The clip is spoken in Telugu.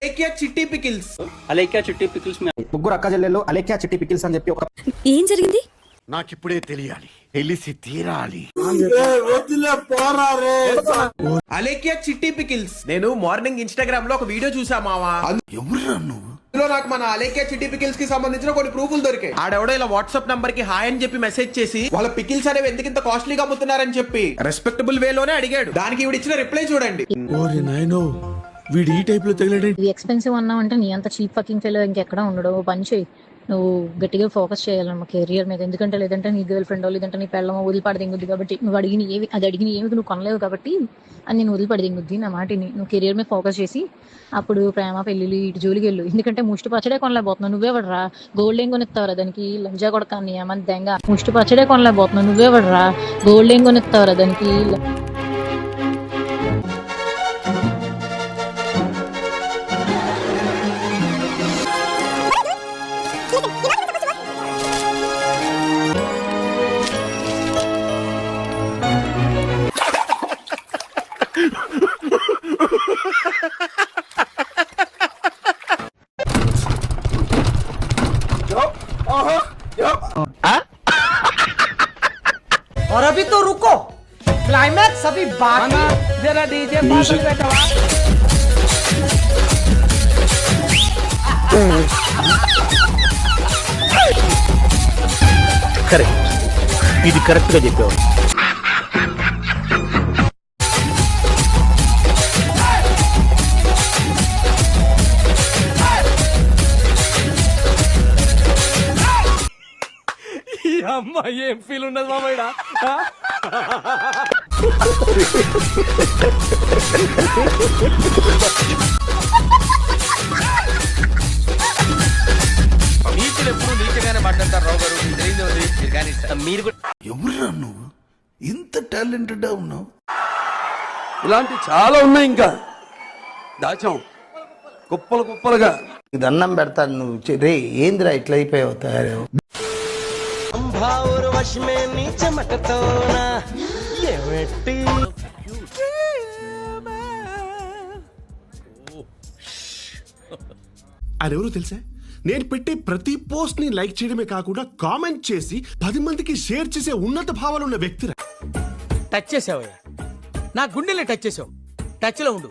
అలేఖ్య చిట్టి పికిల్స్. అలేఖ్య చిట్టి పికిల్స్ ముగ్గురు అక్క చెల్లెళ్ళు అలేఖ్య చిట్టి పికిల్స్ అని చెప్పి ఒక ఏం జరిగింది? నాకిప్పుడే తెలియాలి, తెలిసి తీరాలి. అలేఖ్య చిట్టి పికిల్స్. నేను మార్నింగ్ ఇన్స్టాగ్రామ్ లో ఒక వీడియో చూసా మావా. ఎవరురా నువ్వు? ఇందులో నాకు మన అలేఖ్య చిట్టి పికిల్స్ కి సంబంధించిన కొన్ని ప్రూఫ్లు దొరికాయి. ఆడెవడో ఇలా వాట్సాప్ నంబర్ కి హాయ్ అని చెప్పి మెసేజ్ చేసి వాళ్ళ పికిల్స్ అనేవి ఎందుకు ఇంత కాస్ట్లీగా అమ్ముతున్నారని చెప్పి రెస్పెక్టబుల్ వేలోనే అడిగాడు. దానికి ఈవిడ ఇచ్చిన రిప్లై చూడండి. వీడు ఈ టైప్ లో తగిలాడే. ఎక్స్పెన్సివ్ అన్నావు అంటే నీ అంత చీప్ ఫకింగ్ ఫెలో ఇంకెక్కడ ఉండడు. పని చేయి, నువ్వు గట్టిగా ఫోకస్ చేయాలన్నమా కెరియర్ మీద. ఎందుకంటే లేదంటే నీ గర్ల్ ఫ్రెండ్ లేదంటే నీ పెళ్ళమో వదిలిపడి దింగుద్ది. కాబట్టి నువ్వు అడిగిన ఏమి నువ్వు కొనలేవు కాబట్టి అది నేను వదిలిపడి దింగుద్ది. నా మాటిని నువ్వు కెరియర్ మీద ఫోకస్ చేసి అప్పుడు ప్రేమ పెళ్ళిళ్ళు ఇటు జోలికి వెళ్ళు. ఎందుకంటే ముష్టి పచ్చడే కొనలేకపోతున్నావు, నువ్వేవడరా గోల్డ్ ఏం కొనిస్తావరా దానికి లంజా కొడకాన్ని ఏమని దెంగ. ముష్టి పచ్చడే కొనలేకపోతున్నావు, నువ్వేవడరా గోల్డ్ ఏం కొనిస్తావరా దానికి. और अभी तो रुको, क्लाइमैक्स अभी बाकी। जरा डीजे बैठा కరెక్ట్, ఇది కరెక్ట్ గా చెప్పావు. అమ్మాయి ఏం ఫీల్ ఉండదు మామయ్య. నీచులు ఎప్పుడు నీచగానే మాట్లాడతారు రావు గారు. తెలియదు కానీ మీరు కూడా ఎవరురా నువ్వు? ఇంత టాలెంటెడ్ ఉన్నావు. ఇలాంటి చాలా ఉన్నాయి, ఇంకా దాచాం కుప్పలు కుప్పలుగా. దండం పెడతాను నువ్వు రే. ఏందిరా ఇట్లా అయిపోయావు తయారు. అదెవరో తెలుసా? నేను పెట్టే ప్రతి పోస్ట్ ని లైక్ చేయడమే కాకుండా కామెంట్ చేసి 10 మందికి షేర్ చేసే ఉన్నత భావాలు ఉన్న వ్యక్తిరా. టచ్ చేసావయ్యా, నా గుండెల్ని టచ్ చేసావు. టచ్ లో ఉండు.